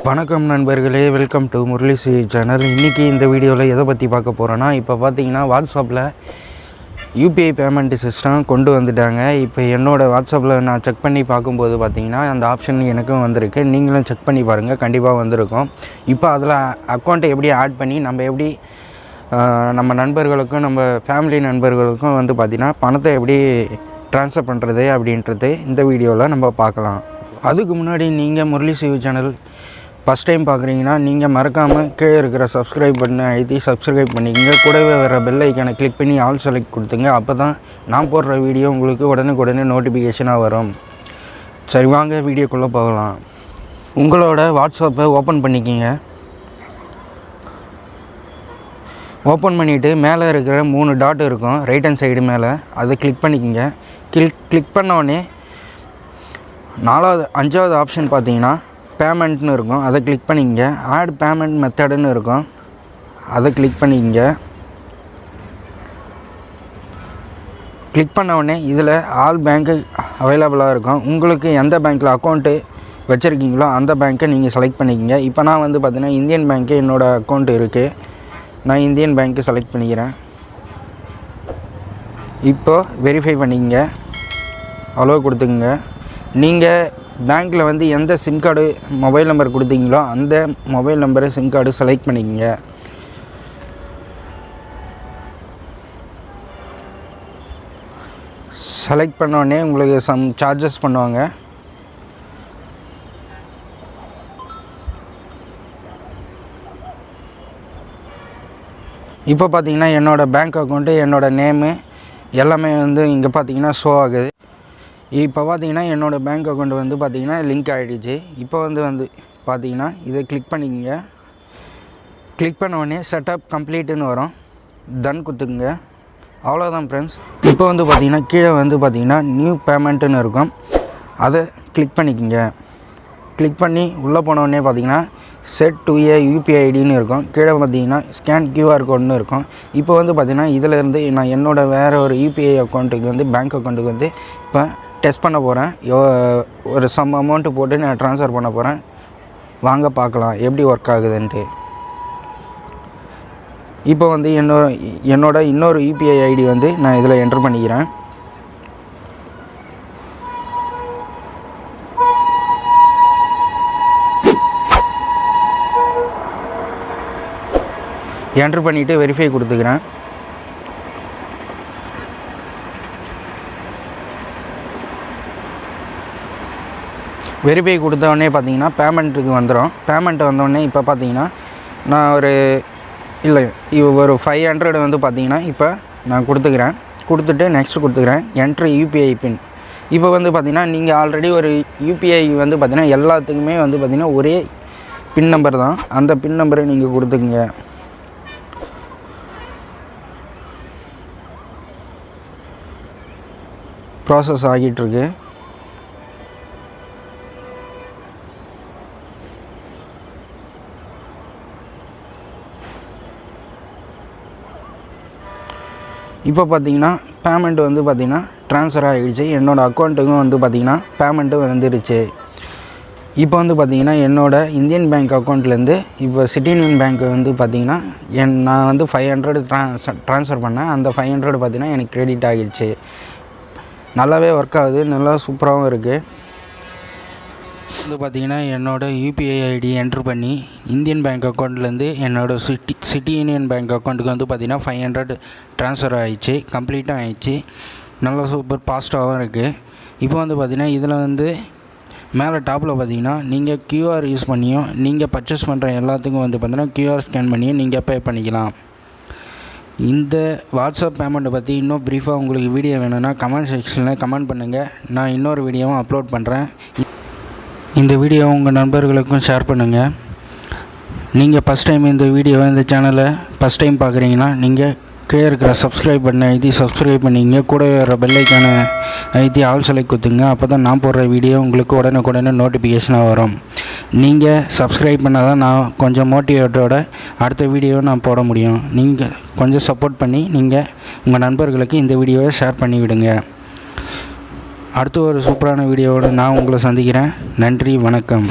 வணக்கம் நண்பர்களே, welcome to Murali channel. இன்றைக்கி இந்த வீடியோவில் எதை பற்றி பார்க்க போகிறோன்னா, இப்போ பார்த்தீங்கன்னா வாட்ஸ்அப்பில் யூபிஐ பேமெண்ட் சிஸ்டம் கொண்டு வந்துட்டாங்க. இப்போ என்னோடய வாட்ஸ்அப்பில் நான் செக் பண்ணி பார்க்கும்போது பார்த்திங்கன்னா அந்த ஆப்ஷன் எனக்கும் வந்திருக்கு. நீங்களும் செக் பண்ணி பாருங்கள், கண்டிப்பாக வந்திருக்கும். இப்போ அதில் அக்கௌண்ட்டை எப்படி ஆட் பண்ணி நம்ம எப்படி நம்ம நண்பர்களுக்கும் நம்ம ஃபேமிலி நண்பர்களுக்கும் வந்து பார்த்திங்கன்னா பணத்தை எப்படி ட்ரான்ஸ்ஃபர் பண்ணுறது அப்படின்றது இந்த வீடியோவில் நம்ம பார்க்கலாம். அதுக்கு முன்னாடி நீங்கள் முரளி சேனல் ஃபஸ்ட் டைம் பார்க்குறீங்கன்னா நீங்கள் மறக்காமல் கீழே இருக்கிற சப்ஸ்கிரைப் பண்ணி அழுத்தி சப்ஸ்கிரைப் பண்ணிக்கோங்க. கூடவே வர பெல் ஐக்கானை கிளிக் பண்ணி ஆல் செலக்ட் கொடுத்துங்க. அப்போ தான் நான் போடுற வீடியோ உங்களுக்கு உடனுக்குடனே நோட்டிஃபிகேஷனாக வரும். சரி, வாங்க வீடியோக்குள்ளே போகலாம். உங்களோட வாட்ஸ்அப்பை ஓப்பன் பண்ணிக்கிங்க. ஓப்பன் பண்ணிவிட்டு மேலே இருக்கிற 3 டாட் இருக்கும் ரைட் ஹேண்ட் சைடு மேலே, அதை கிளிக் பண்ணிக்கிங்க. கிளிக் பண்ணோடனே 5வது ஆப்ஷன் பார்த்தீங்கன்னா பேமெண்ட்னு இருக்கும், அதை கிளிக் பண்ணிக்கங்க. ஆட் பேமெண்ட் மெத்தடுன்னு இருக்கும், அதை கிளிக் பண்ணிக்கங்க. கிளிக் பண்ண உடனே இதில் ஆல் பேங்க்கு அவைலபிளாக இருக்கும். உங்களுக்கு எந்த பேங்க்கில் அக்கௌண்ட்டு வச்சுருக்கீங்களோ அந்த பேங்க்கை நீங்கள் செலக்ட் பண்ணிக்கங்க. இப்போ நான் வந்து பார்த்தீங்கன்னா இந்தியன் பேங்க்கு என்னோடய அக்கௌண்ட் இருக்குது. நான் இந்தியன் பேங்க்கு செலக்ட் பண்ணிக்கிறேன். இப்போது வெரிஃபை பண்ணிக்கங்க, அலோவ் கொடுத்துக்குங்க. நீங்கள் பேங்க்கில் வந்து எந்த சிம் கார்டு மொபைல் நம்பர் கொடுத்தீங்களோ அந்த மொபைல் நம்பரை சிம் கார்டு செலக்ட் பண்ணிக்கங்க. செலக்ட் பண்ணோடனே உங்களுக்கு சம் சார்ஜஸ் பண்ணுவாங்க. இப்போ பார்த்தீங்கன்னா என்னோடய பேங்க் அக்கௌண்ட்டு, என்னோடய நேமு எல்லாமே வந்து இங்கே பார்த்தீங்கன்னா ஷோ ஆகுது. இப்போ பார்த்தீங்கன்னா என்னோடய பேங்க் அக்கௌண்ட் வந்து பார்த்திங்கன்னா லிங்க் ஆகிடுச்சு. இப்போ வந்து பார்த்தீங்கன்னா இதை கிளிக் பண்ணிக்கங்க. கிளிக் பண்ண உடனே செட்டப் கம்ப்ளீட்டுன்னு வரும், டன் கொடுத்துக்குங்க. அவ்வளோதான் ஃப்ரெண்ட்ஸ். இப்போ வந்து பார்த்திங்கன்னா கீழே வந்து பார்த்திங்கன்னா நியூ பேமெண்ட்டுன்னு இருக்கும், அதை கிளிக் பண்ணிக்கோங்க. கிளிக் பண்ணி உள்ளே போனோடனே பார்த்திங்கன்னா செட் டு ஏ யூபிஐ ஐடின்னு இருக்கும். கீழே பார்த்திங்கன்னா ஸ்கேன் QR கோடுன்னு இருக்கும். இப்போ வந்து பார்த்திங்கன்னா இதிலேருந்து நான் என்னோடய வேறு ஒரு யூபிஐ அக்கௌண்ட்டுக்கு வந்து பேங்க் அக்கௌண்ட்டுக்கு வந்து இப்போ டெஸ்ட் பண்ண போகிறேன். ஒரு சம் அமௌண்ட்டு போட்டு நான் ட்ரான்ஸ்ஃபர் பண்ண போகிறேன். வாங்க பார்க்கலாம் எப்படி ஒர்க் ஆகுதுன்ட்டு. இப்போ வந்து என்னோட இன்னொரு யூபிஐ ஐடி வந்து நான் இதில் என்ட்ரு பண்ணிக்கிறேன். என்ட்ரு பண்ணிவிட்டு வெரிஃபை கொடுத்துக்கிறேன். வெரிஃபை கொடுத்தோடனே பார்த்தீங்கன்னா பேமெண்ட்டுக்கு வந்துடும். பேமெண்ட் வந்தோடனே இப்போ பார்த்தீங்கன்னா நான் ஒரு 500 வந்து பார்த்தீங்கன்னா இப்போ நான் கொடுத்துட்டு நெக்ஸ்ட் கொடுத்துக்கிறேன். என்ட்ரு யூபிஐ பின். இப்போ வந்து பார்த்திங்கன்னா நீங்கள் ஆல்ரெடி ஒரு யூபிஐ வந்து பார்த்திங்கன்னா எல்லாத்துக்குமே வந்து பார்த்திங்கன்னா ஒரே பின் நம்பர் தான். அந்த பின் நம்பரை நீங்கள் கொடுத்துக்குங்க. ப்ராசஸ் ஆகிட்டுருக்கு. இப்போ பார்த்தீங்கன்னா பேமெண்ட் வந்து பார்த்திங்கன்னா ட்ரான்ஸ்ஃபர் ஆகிடுச்சு. என்னோடய அக்கௌண்ட்டுக்கும் வந்து பார்த்திங்கன்னா பேமெண்ட்டும் வந்துடுச்சு. இப்போ வந்து பார்த்திங்கன்னா என்னோடய இந்தியன் பேங்க் அக்கௌண்ட்லேருந்து இப்போ சிட்டி யூனியன் பேங்க் வந்து பார்த்திங்கன்னா நான் வந்து 500 ட்ரான்ஸ்ஃபர் பண்ணேன். அந்த 500 பார்த்திங்கன்னா எனக்கு கிரெடிட் ஆகிடுச்சு. நல்லாவே ஒர்க் ஆகுது, நல்லா சூப்பராகவும் இருக்குது. வந்து பார்த்திங்கன்னா என்னோடய யூபிஐ ஐடி என்ட்ரு பண்ணி இந்தியன் பேங்க் அக்கௌண்ட்லேருந்து என்னோடய சிட்டி யூனியன் பேங்க் அக்கௌண்ட்டுக்கு வந்து பார்த்திங்கன்னா 500 ட்ரான்ஸ்ஃபர் ஆகிடுச்சு, கம்ப்ளீட்டாக ஆகிடுச்சு. நல்லா சூப்பர் ஃபாஸ்ட்டாகவும் இருக்குது. இப்போ வந்து பார்த்திங்கன்னா இதில் வந்து மேலே டாப்பில் பார்த்திங்கன்னா நீங்கள் QR யூஸ் பண்ணியும் நீங்கள் பர்ச்சேஸ் பண்ணுற எல்லாத்துக்கும் வந்து பார்த்திங்கன்னா QR ஸ்கேன் பண்ணியும் நீங்கள் பே பண்ணிக்கலாம். இந்த வாட்ஸ்அப் பேமெண்ட்டை பற்றி இன்னும் ப்ரீஃபாக உங்களுக்கு வீடியோ வேணும்னா கமெண்ட் செக்ஷனில் கமெண்ட் பண்ணுங்கள். நான் இன்னொரு வீடியோவும் அப்லோட் பண்ணுறேன். இந்த வீடியோ உங்கள் நண்பர்களுக்கும் ஷேர் பண்ணுங்கள். நீங்கள் ஃபஸ்ட் டைம் இந்த சேனலை ஃபஸ்ட் டைம் பார்க்குறீங்கன்னா நீங்கள் கீழே இருக்கிற சப்ஸ்கிரைப் பண்ண அழுத்தி சப்ஸ்கிரைப் பண்ணிங்க. கூட வர பெல் ஐக்கானை அழுத்தி ஆல் செலக்ட் கொடுத்துங்க. அப்போ தான் நான் போடுற வீடியோ உங்களுக்கு உடனுக்குடனே நோட்டிஃபிகேஷனாக வரும். நீங்கள் சப்ஸ்கிரைப் பண்ணால் தான் நான் கொஞ்சம் மோட்டிவேட்டோட அடுத்த வீடியோவை நான் போட முடியும். நீங்கள் கொஞ்சம் சப்போர்ட் பண்ணி நீங்கள் உங்கள் நண்பர்களுக்கு இந்த வீடியோவை ஷேர் பண்ணி விடுங்க. அடுத்து ஒரு சூப்பரான வீடியோவோடு நான் உங்களை சந்திக்கிறேன். நன்றி, வணக்கம்.